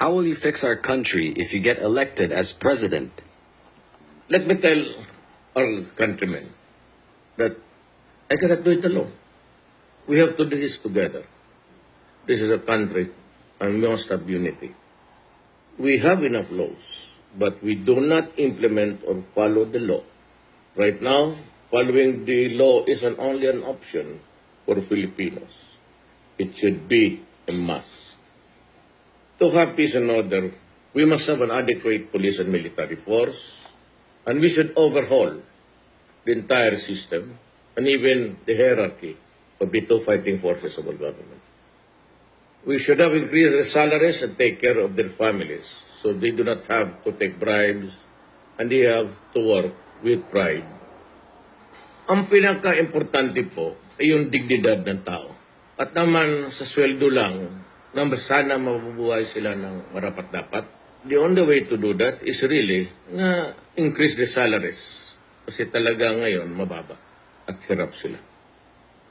How will you fix our country if you get elected as president? Let me tell our countrymen that I cannot do it alone. We have to do this together. This is a country and we must have unity. We have enough laws, but we do not implement or follow the law. Right now, following the law isn't only an option for Filipinos. It should be a must. To have peace and order, we must have an adequate police and military force, and we should overhaul the entire system and even the hierarchy of the two fighting forces of our government. We should have increased their salaries and take care of their families so they do not have to take bribes and they have to work with pride. Ang pinaka-importante po ay yung dignidad ng tao. At naman sa sweldo lang, na sana mabubuhay sila ng marapat-dapat. The only way to do that is really na increase the salaries. Kasi talaga ngayon mababa at hirap sila.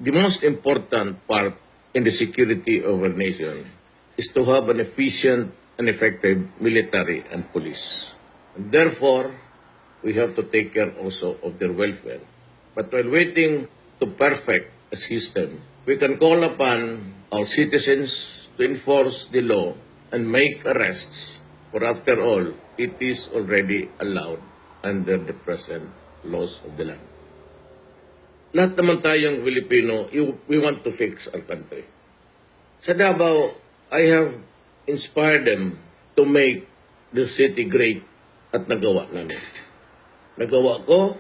The most important part in the security of our nation is to have an efficient and effective military and police. And therefore, we have to take care also of their welfare. But while waiting to perfect a system, we can call upon our citizens to enforce the law and make arrests. For after all, it is already allowed under the present laws of the land. Lahat naman tayong Filipino, we want to fix our country. Sa Davao, I have inspired them to make the city great at nagawa namin. Nagawa ko,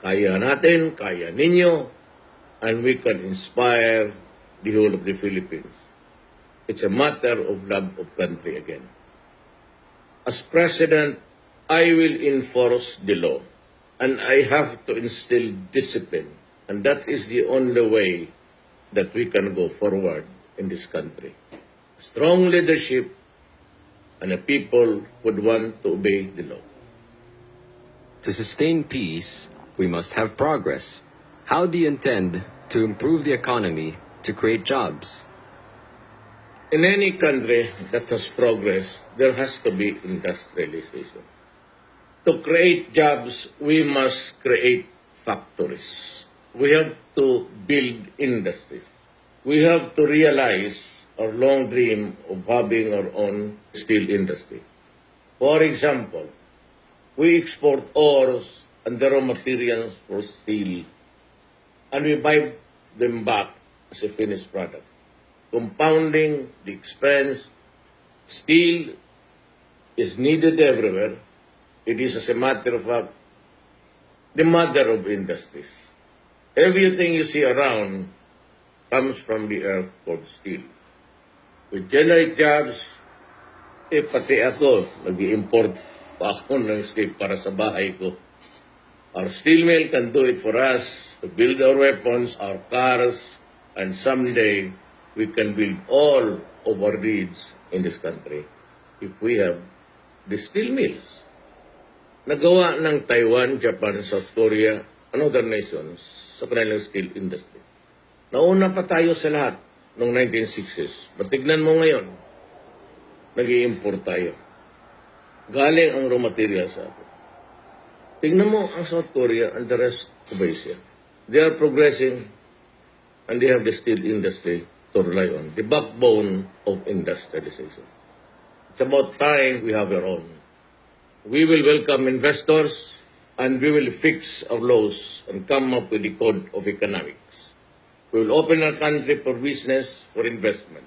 kaya natin, kaya ninyo, and we can inspire the whole of the Philippines. It's a matter of love of country again. As president, I will enforce the law. And I have to instill discipline. And that is the only way that we can go forward in this country. Strong leadership and a people would want to obey the law. To sustain peace, we must have progress. How do you intend to improve the economy to create jobs? In any country that has progress, there has to be industrialization. To create jobs, we must create factories. We have to build industries. We have to realize our long dream of having our own steel industry. For example, we export ores and the raw materials for steel, and we buy them back as a finished product. Compounding the expense, steel is needed everywhere. It is, as a matter of fact, the mother of industries. Everything you see around comes from the earth called steel. We generate jobs. Pati ako, nag-i-import pa ako ng steel para sa bahay ko. Our steel mill can do it for us to build our weapons, our cars, and someday we can build all of our needs in this country if we have the steel mills. Nagawa ng Taiwan, Japan, South Korea, and other nations sa kanilang steel industry. Nauna pa tayo sa lahat noong 1960s. Matignan mo ngayon, nag-i-import tayo. Galing ang raw material sa atin. Tingnan mo ang South Korea and the rest of Asia. They are progressing and they have the steel industry to rely on, the backbone of industrialization. It's about time we have our own. We will welcome investors and we will fix our laws and come up with the code of economics. We will open our country for business, for investment.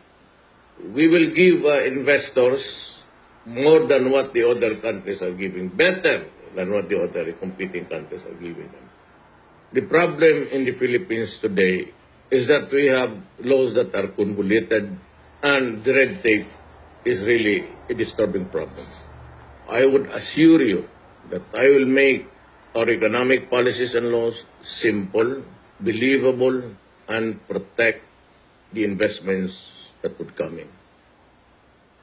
We will give investors more than what the other countries are giving, better than what the other competing countries are giving them. The problem in the Philippines today is that we have laws that are convoluted and the red tape is really a disturbing problem. I would assure you that I will make our economic policies and laws simple, believable, and protect the investments that would come in.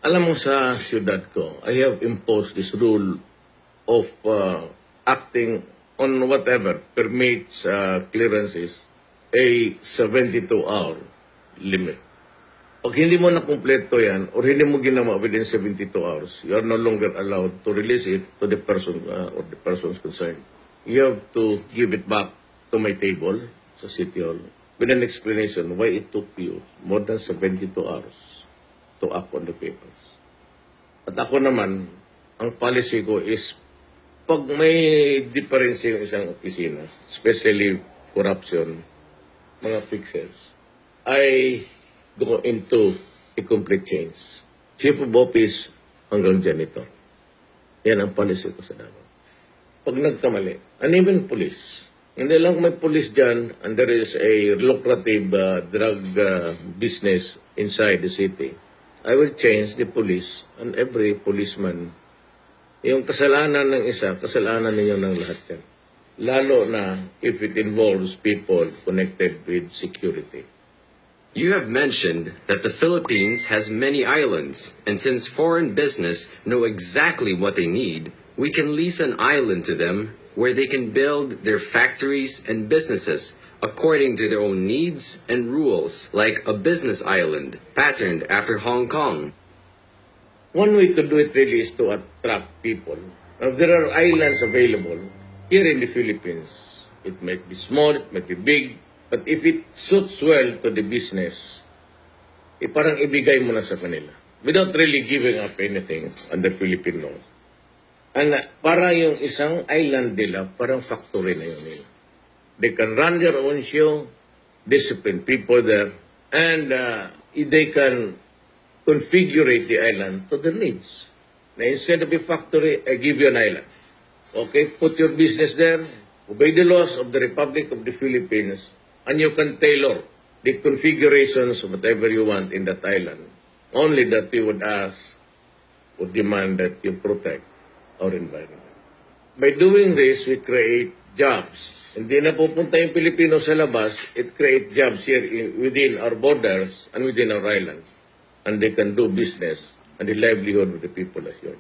Alam mo, sa siyudad ko, I have imposed this rule of acting on whatever permits clearances, a 72-hour limit. Pag hindi mo nakumpleto yan, or hindi mo ginawa within 72 hours, you are no longer allowed to release it to the person or the persons concerned. You have to give it back to my table sa City Hall with an explanation why it took you more than 72 hours to act on the papers. At ako naman, ang policy ko is pag may difference yung isang opisina, especially corruption, mga pixels, I go into a complete change. Chief of office hanggang janitor. Yan ang policy ko sa Davao. Pag nagkamali, and even police, hindi lang may police dyan and there is a lucrative drug business inside the city, I will change the police and every policeman. Yung kasalanan ng isa, kasalanan ninyo ng lahat yan. Lalo na if it involves people connected with security. You have mentioned that the Philippines has many islands, and since foreign business know exactly what they need, we can lease an island to them where they can build their factories and businesses according to their own needs and rules, like a business island patterned after Hong Kong. One way to do it really is to attract people. Now, there are islands available here in the Philippines. It might be small, it might be big, but if it suits well to the business, parang ibigay mo na sa kanila without really giving up anything under Philippine law. And parang yung isang island nila, parang factory na yun nila. They can run their own show, discipline people there, and they can configure the island to their needs. Now, instead of a factory, I give you an island. Okay, put your business there, obey the laws of the Republic of the Philippines, and you can tailor the configurations of whatever you want in that island. Only that we would ask, would demand that you protect our environment. By doing this, we create jobs. Hindi na pupunta yung Pilipino sa labas, it creates jobs here within our borders and within our islands. And they can do business and the livelihood of the people as well.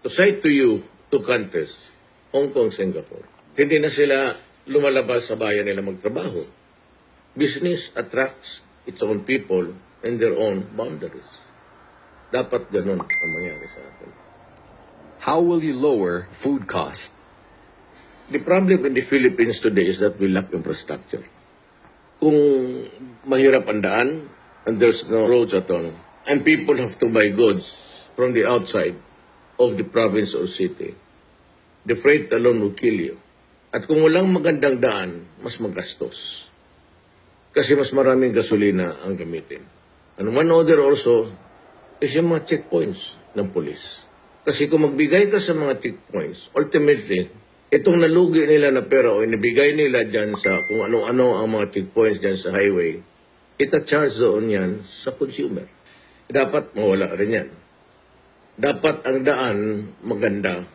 To cite to you, two countries, Hong Kong, Singapore, hindi na sila lumalabas sa bayan nila magtrabaho. Business attracts its own people and their own boundaries. Dapat ganun ang mangyari sa atin. How will you lower food cost? The problem in the Philippines today is that we lack infrastructure. Kung mahirap ang daan, and there's no roads at all, and people have to buy goods from the outside of the province or city, the freight alone will kill you. At kung walang magandang daan, mas magastos. Kasi mas maraming gasolina ang gamitin. And one other also is yung mga checkpoints ng police. Kasi kung magbigay ka sa mga checkpoints, ultimately, itong nalugi nila na pera o inibigay nila dyan sa kung ano-ano ang mga checkpoints dyan sa highway, ita-charge doon yan sa consumer. Dapat mawala rin yan. Dapat ang daan maganda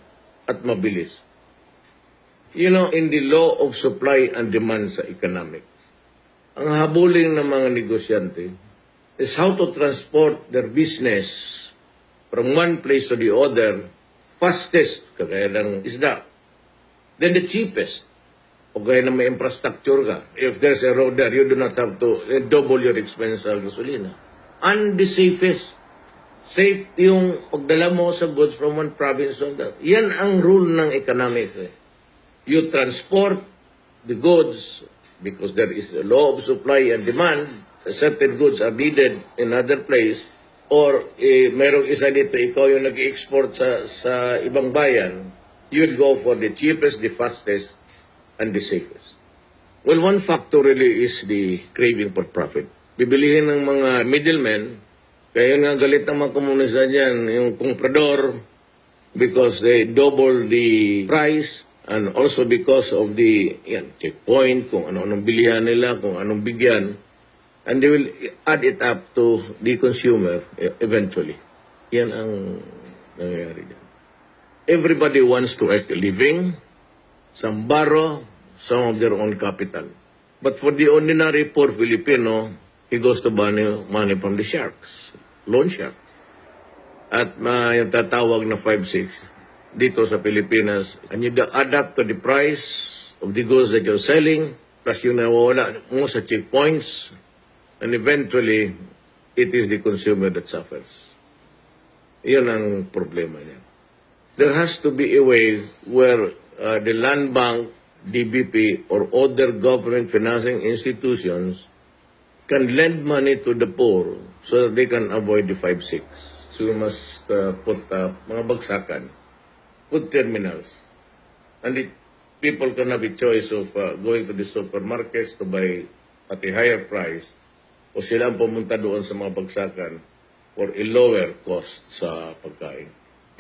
at mabilis. You know, in the law of supply and demand sa economics, ang habuling ng mga negosyante is how to transport their business from one place to the other fastest, kagaya ng isda. Then the cheapest, o kaya na may infrastructure ka. If there's a road there, you do not have to double your expense sa gasolina. And the safest. Safe yung pagdala mo sa goods from one province to another. Yan ang rule ng economics. You transport the goods because there is a law of supply and demand. Certain goods are needed in other place. Or merong isa dito, ikaw yung nag-export sa ibang bayan, you will go for the cheapest, the fastest, and the safest. Well, one factor really is the craving for profit. Bibilihin ng mga middlemen, kaya nga galit ng mga komunista dyan, yung comprador, because they double the price, and also because of the checkpoint, kung ano-anong bilihan nila, kung anong bigyan, and they will add it up to the consumer eventually. Yan ang nangyayari dyan. Everybody wants to earn a living. Some borrow, some of their own capital. But for the ordinary poor Filipino, he goes to borrow money from the sharks, loan sharks. At yung tatawag na 5-6 dito sa Pilipinas, and you add up to the price of the goods that you're selling, plus yung nawawala mo sa checkpoints, and eventually, it is the consumer that suffers. Yun ang problema niya. There has to be a way where the Land Bank, DBP, or other government financing institutions can lend money to the poor so that they can avoid the 5-6. So we must put mga bagsakan, put terminals, and people can have a choice of going to the supermarkets to buy at a higher price o sila ang pumunta doon sa mga bagsakan for a lower cost sa pagkain.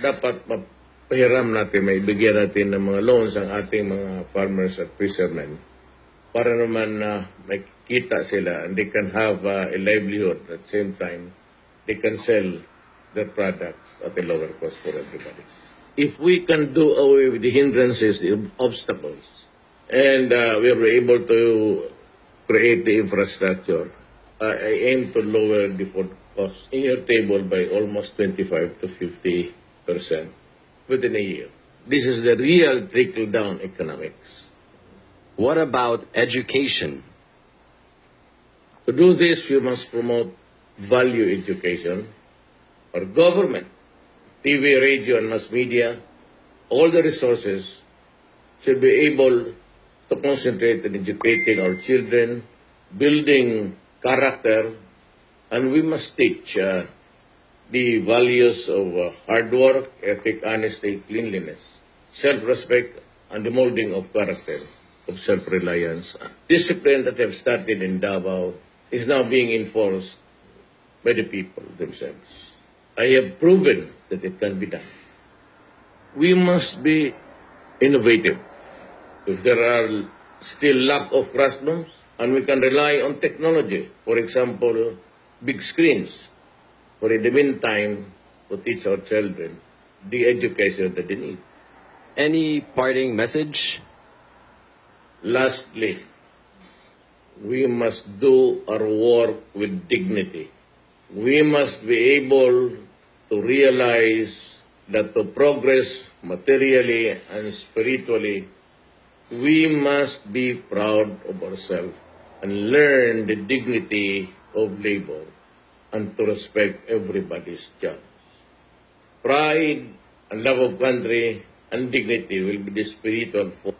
Dapat mapahiram natin, may bigyan natin ng mga loans ang ating mga farmers at fishermen para naman may kita sila and they can have a livelihood at the same time they can sell their products at a lower cost for everybody. If we can do away with the hindrances, the obstacles, and we are able to create the infrastructure, I aim to lower the food cost in your table by almost 25 to 50% within a year. This is the real trickle-down economics. What about education? To do this, we must promote value education. Our government, TV, radio, and mass media, all the resources should be able to concentrate on educating our children, building character, and we must teach the values of hard work, ethic, honesty, cleanliness, self-respect, and the molding of character, of self-reliance. Discipline that have started in Davao is now being enforced by the people themselves. I have proven that it can be done. We must be innovative. If there are still lack of classrooms, and we can rely on technology, for example, big screens, for in the meantime, to teach our children the education that they need. Any parting message? Lastly, we must do our work with dignity. We must be able to realize that to progress materially and spiritually, we must be proud of ourselves and learn the dignity of labor and to respect everybody's jobs. Pride and love of country and dignity will be the spiritual force